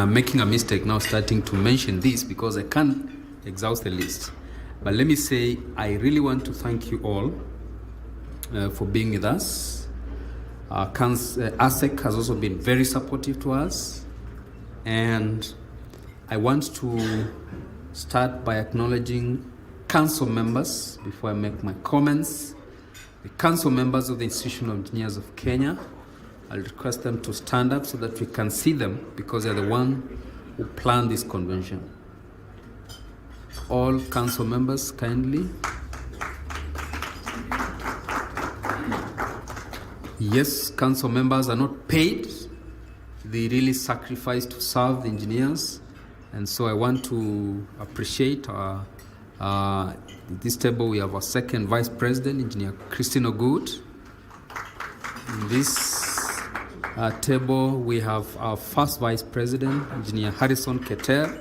I'm making a mistake now starting to mention this because I can't exhaust the list. But let me say, I really want to thank you all for being with us. ASEC has also been very supportive to us. And I want to start by acknowledging council members before I make my comments. The council members of the Institution of Engineers of Kenya, I'll request them to stand up so that we can see them because they're the one who planned this convention. All council members, kindly. Yes, council members are not paid. They really sacrifice to serve the engineers. And so I want to appreciate this table we have our second vice president, Engineer Christine Ogut. In this table we have our first vice president, Engineer Harrison Keter.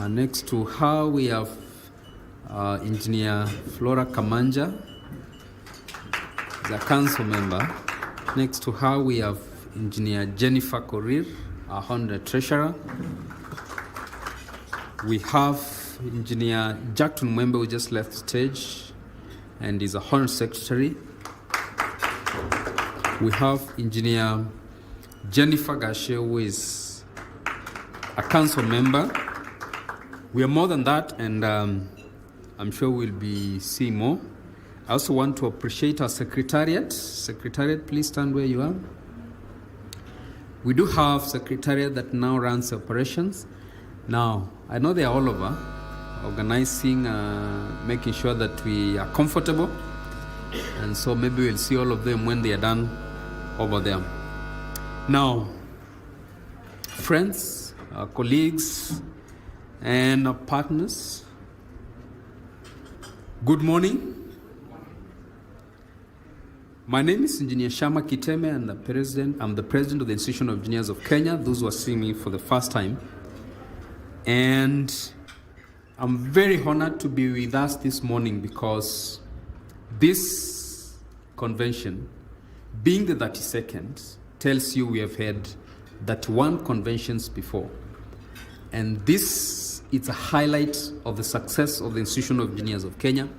Next to her we have Engineer Flora Kamanja, the council member. Next to her we have Engineer Jennifer Korir, our Honorary Treasurer. We have Engineer Jackton Mwembe, who just left the stage and is a Honorary Secretary. We have Engineer Jennifer Gashe, who is a council member. We are more than that, and I'm sure we'll be seeing more. I also want to appreciate our Secretariat. Secretariat, please stand where you are. We do have Secretariat that now runs operations. Now, I know they are all over, organizing, making sure that we are comfortable. And so maybe we'll see all of them when they are done over there. Now, friends, our colleagues, and our partners, good morning. My name is Engineer Shammah Kiteme, and I'm the president of the Institution of Engineers of Kenya, those who are seeing me for the first time. And I'm very honored to be with us this morning because this convention, being the 32nd, tells you we have had 31 conventions before. And this is a highlight of the success of the Institution of Engineers of Kenya.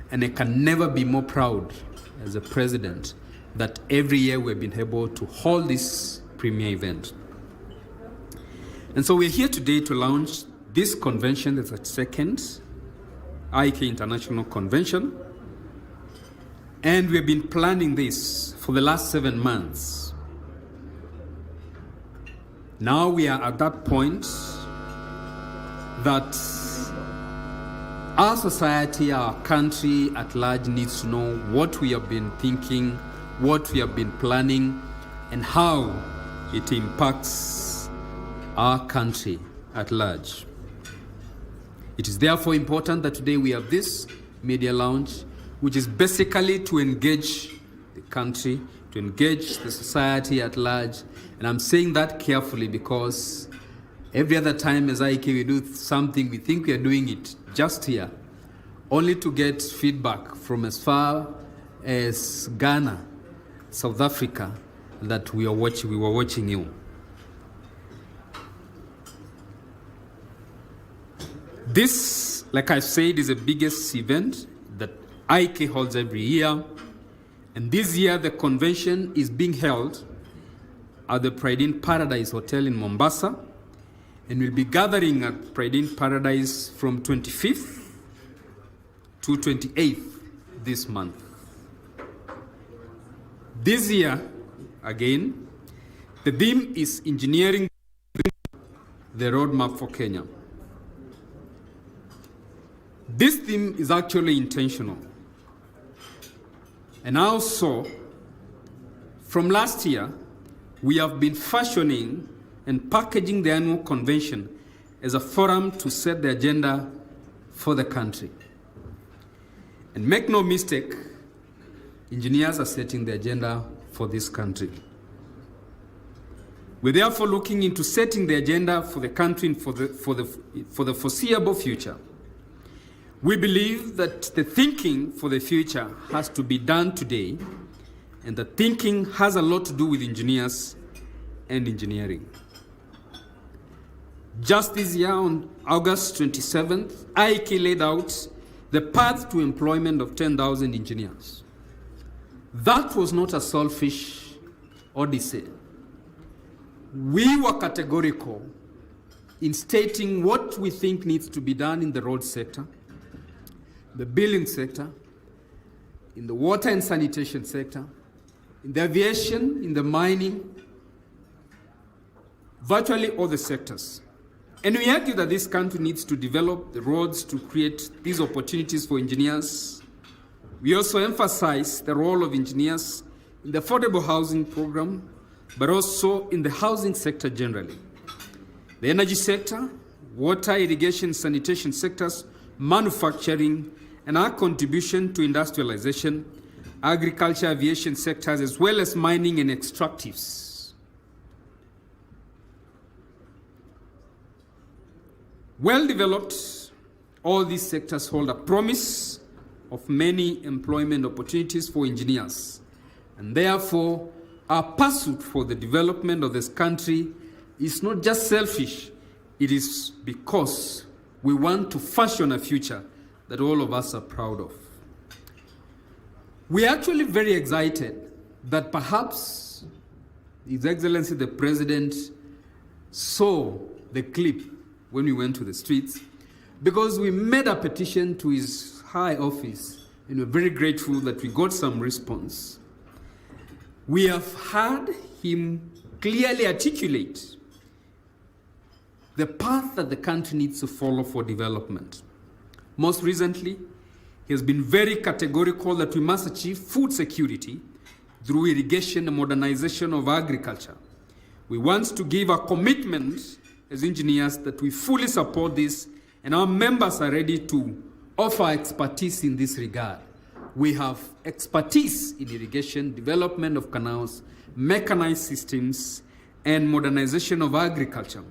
And I can never be more proud as a president that every year we've been able to hold this premier event. And so we're here today to launch this convention, the 32nd IEK International Convention. And we've been planning this for the last 7 months. Now we are at that point that our society, our country at large needs to know what we have been thinking, what we have been planning, and how it impacts our country at large. It is therefore important that today we have this media launch, which is basically to engage the country, to engage the society at large. And I'm saying that carefully because every other time as IEK we do something, we think we are doing it just here, only to get feedback from as far as Ghana, South Africa, that we were watching you. This, like I said, is the biggest event that IEK holds every year. And this year, the convention is being held at the Pride in Paradise Hotel in Mombasa. And we'll be gathering at Pride in Paradise from 25th to 28th this month. This year, again, the theme is Engineering the Roadmap for Kenya. This theme is actually intentional. And also, from last year, we have been fashioning and packaging the annual convention as a forum to set the agenda for the country. And make no mistake, engineers are setting the agenda for this country. We're therefore looking into setting the agenda for the country for the foreseeable future. We believe that the thinking for the future has to be done today, and the thinking has a lot to do with engineers and engineering. Just this year, on August 27th, IEK laid out the path to employment of 10,000 engineers. That was not a selfish odyssey. We were categorical in stating what we think needs to be done in the road sector, the building sector, in the water and sanitation sector, in the aviation, in the mining, virtually all the sectors. And we argue that this country needs to develop the roads to create these opportunities for engineers. We also emphasize the role of engineers in the affordable housing program, but also in the housing sector generally. The energy sector, water, irrigation, sanitation sectors, manufacturing, and our contribution to industrialization, agriculture, aviation sectors, as well as mining and extractives. Well developed, all these sectors hold a promise of many employment opportunities for engineers. And therefore, our pursuit for the development of this country is not just selfish, it is because we want to fashion a future that all of us are proud of. We are actually very excited that perhaps His Excellency the President saw the clip when we went to the streets, because we made a petition to his high office, and we're very grateful that we got some response. We have heard him clearly articulate the path that the country needs to follow for development. Most recently, he has been very categorical that we must achieve food security through irrigation and modernization of agriculture. We want to give a commitment as engineers that we fully support this, and our members are ready to offer expertise in this regard. We have expertise in irrigation, development of canals, mechanized systems, and modernization of agriculture.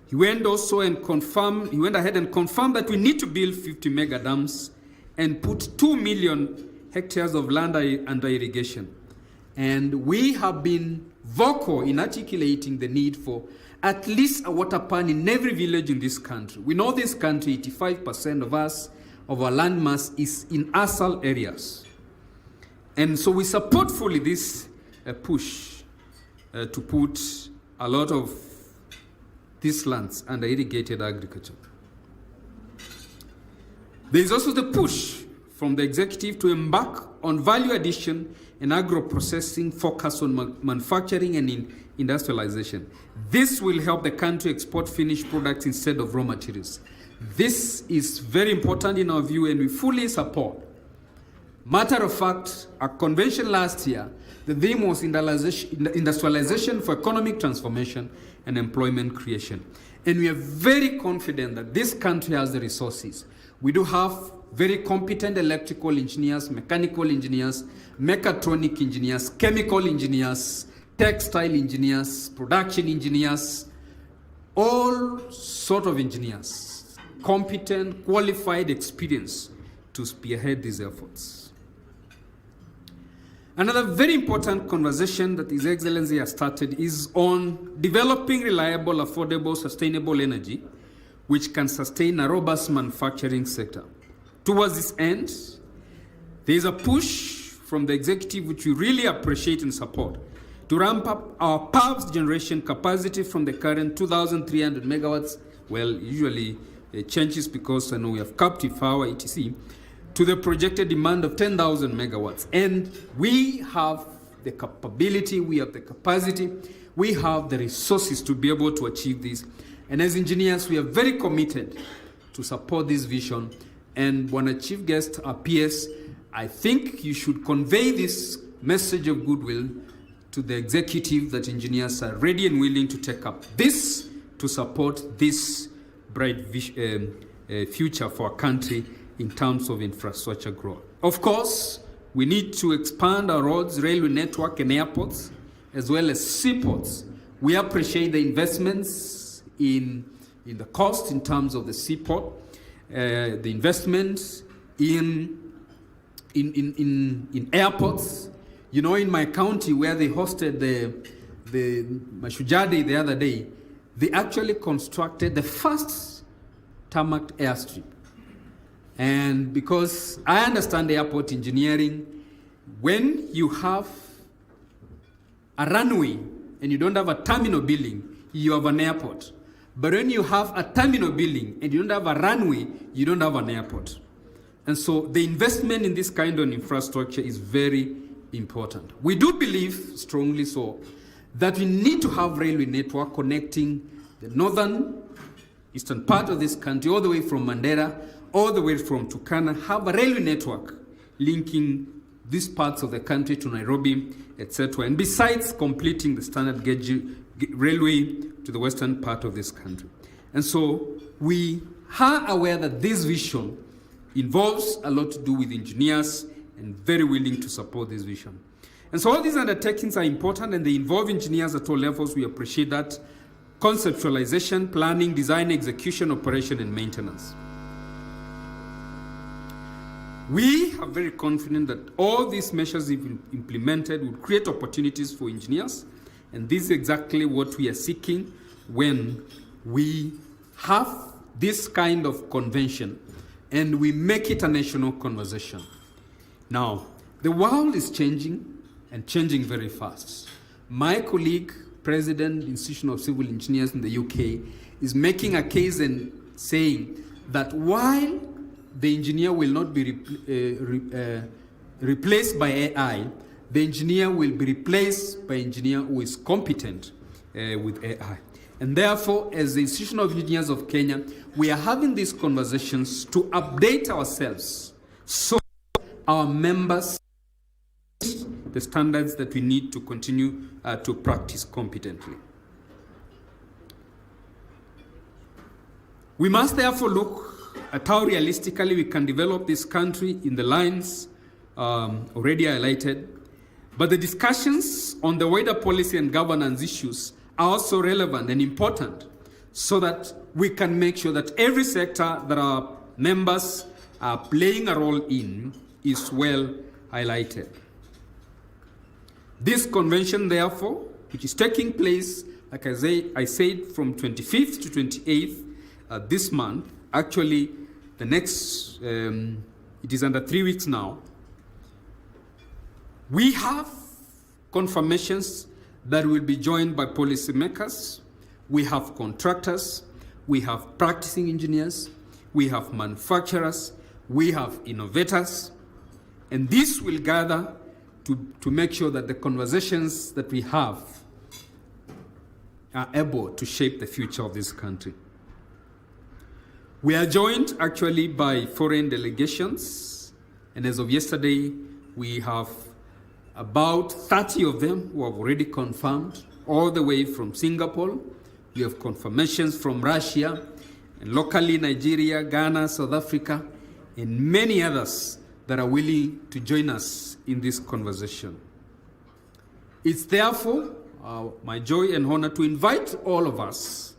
He went ahead and confirmed that we need to build 50 mega dams and put 2 million hectares of land under irrigation. And we have been vocal in articulating the need for at least a water pan in every village in this country. We know this country, 85% of our land mass is in ASAL areas. And so we support fully this push to put a lot of these lands under irrigated agriculture. There is also the push from the executive to embark on value addition and agro-processing focus on manufacturing and industrialization. This will help the country export finished products instead of raw materials. This is very important in our view, and we fully support. Matter of fact, our convention last year, the theme was industrialization for economic transformation and employment creation. And we are very confident that this country has the resources. We do have very competent electrical engineers, mechanical engineers, mechatronic engineers, chemical engineers, textile engineers, production engineers, all sort of engineers, competent, qualified, experienced to spearhead these efforts. Another very important conversation that His Excellency has started is on developing reliable, affordable, sustainable energy which can sustain a robust manufacturing sector. Towards this end, there is a push from the executive which we really appreciate and support to ramp up our power generation capacity from the current 2,300 megawatts, well, usually it changes because I know we have captive power, etc., to the projected demand of 10,000 megawatts. And we have the capability, we have the capacity, we have the resources to be able to achieve this. And as engineers, we are very committed to support this vision. And when a chief guest appears, I think you should convey this message of goodwill to the executive that engineers are ready and willing to take up this to support this bright future for our country in terms of infrastructure growth. Of course, we need to expand our roads, railway network, and airports, as well as seaports. We appreciate the investments in the cost in terms of the seaport, the investments in airports. You know, in my county where they hosted the Mashujaa Day the other day, they actually constructed the first tarmac airstrip. And because I understand airport engineering, when you have a runway and you don't have a terminal building, you have an airport. But when you have a terminal building and you don't have a runway, you don't have an airport. And so the investment in this kind of infrastructure is very important. We do believe, strongly so, that we need to have railway network connecting the northern, eastern part of this country, all the way from Mandera, all the way from Turkana, have a railway network linking these parts of the country to Nairobi, etc. And besides completing the standard gauge railway to the western part of this country. And so we are aware that this vision involves a lot to do with engineers and very willing to support this vision. And so all these undertakings are important and they involve engineers at all levels. We appreciate that. Conceptualization, planning, design, execution, operation, and maintenance. We are very confident that all these measures, if implemented, will create opportunities for engineers. And this is exactly what we are seeking when we have this kind of convention and we make it a national conversation. Now, the world is changing and changing very fast. My colleague, President, Institution of Civil Engineers in the UK, is making a case and saying that while the engineer will not be replaced by AI, the engineer will be replaced by an engineer who is competent with AI. And therefore, as the Institution of Engineers of Kenya, we are having these conversations to update ourselves so our members the standards that we need to continue to practice competently. We must therefore look at how realistically we can develop this country in the lines already highlighted. But the discussions on the wider policy and governance issues are also relevant and important so that we can make sure that every sector that our members are playing a role in is well highlighted. This convention, therefore, which is taking place, like I said, from 25th to 28th this month, actually the next, it is under 3 weeks now, we have confirmations that will be joined by policymakers, we have contractors, we have practicing engineers, we have manufacturers, we have innovators, and this will gather to make sure that the conversations that we have are able to shape the future of this country. We are joined actually by foreign delegations, and as of yesterday, we have about 30 of them who have already confirmed, all the way from Singapore. We have confirmations from Russia, and locally Nigeria, Ghana, South Africa, and many others that are willing to join us in this conversation. It's therefore my joy and honor to invite all of us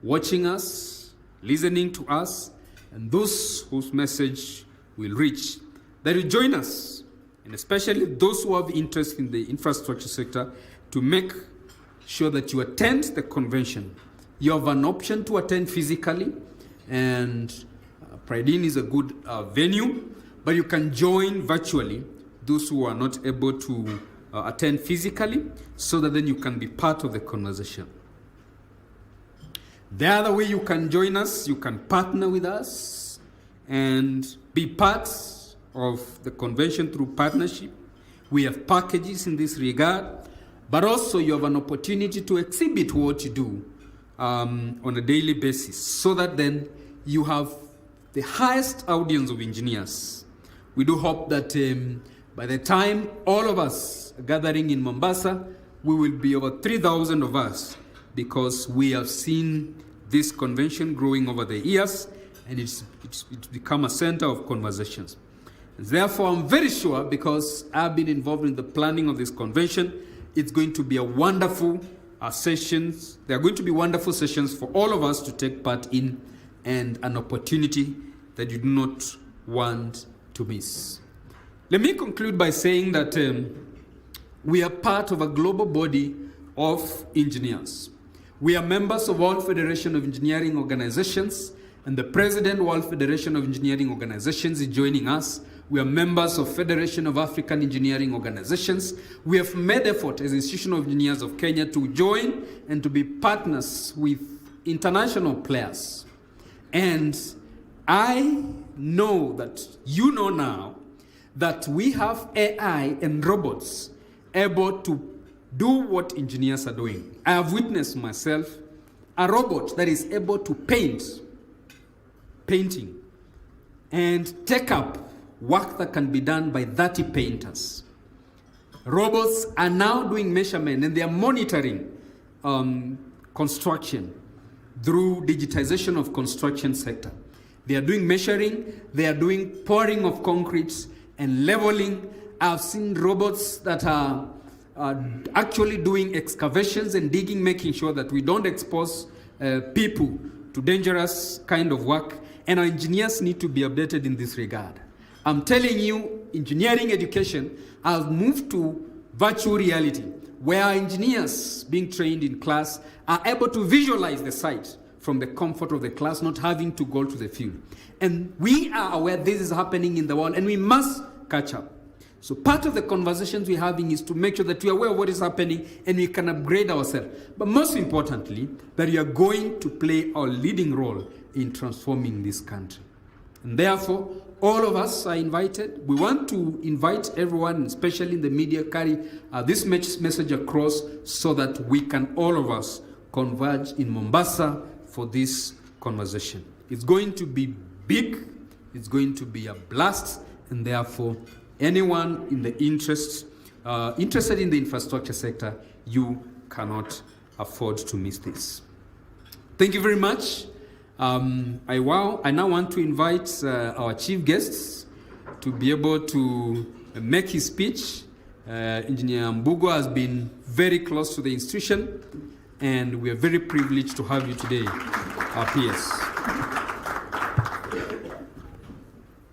watching us, listening to us, and those whose message will reach, that you join us, and especially those who have interest in the infrastructure sector, to make sure that you attend the convention. You have an option to attend physically, and Pride-In is a good venue, but you can join virtually, those who are not able to attend physically, so that then you can be part of the conversation. The other way you can join us, you can partner with us and be part of the convention through partnership. We have packages in this regard, but also you have an opportunity to exhibit what you do on a daily basis, so that then you have the highest audience of engineers. We do hope that by the time all of us are gathering in Mombasa, we will be over 3,000 of us, because we have seen this convention growing over the years, and it's become a center of conversations. Therefore, I'm very sure, because I've been involved in the planning of this convention, it's going to be a wonderful sessions. There are going to be wonderful sessions for all of us to take part in, and an opportunity that you do not want to miss. Let me conclude by saying that we are part of a global body of engineers. We are members of World Federation of Engineering Organizations, and the President of World Federation of Engineering Organizations is joining us. We are members of Federation of African Engineering Organizations. We have made effort as Institution of Engineers of Kenya to join and to be partners with international players. And I know that you know now that we have AI and robots able to do what engineers are doing. I have witnessed myself a robot that is able to painting, and take up work that can be done by 30 painters. Robots are now doing measurement and they are monitoring construction through digitization of construction sector. They are doing measuring, they are doing pouring of concrete and leveling. I've seen robots that are actually doing excavations and digging, making sure that we don't expose people to dangerous kind of work. And our engineers need to be updated in this regard. I'm telling you, engineering education has moved to virtual reality, where our engineers being trained in class are able to visualize the site from the comfort of the class, not having to go to the field. And we are aware this is happening in the world, and we must catch up. So part of the conversations we're having is to make sure that we are aware of what is happening and we can upgrade ourselves. But most importantly, that we are going to play our leading role in transforming this country. And therefore, all of us are invited. We want to invite everyone, especially in the media, carry this message across so that we can, all of us, converge in Mombasa for this conversation. It's going to be big, it's going to be a blast, and therefore, anyone in the interested in the infrastructure sector, you cannot afford to miss this. Thank you very much. I now want to invite our chief guests to be able to make his speech. Engineer Mbugo has been very close to the institution, and we are very privileged to have you today, our peers.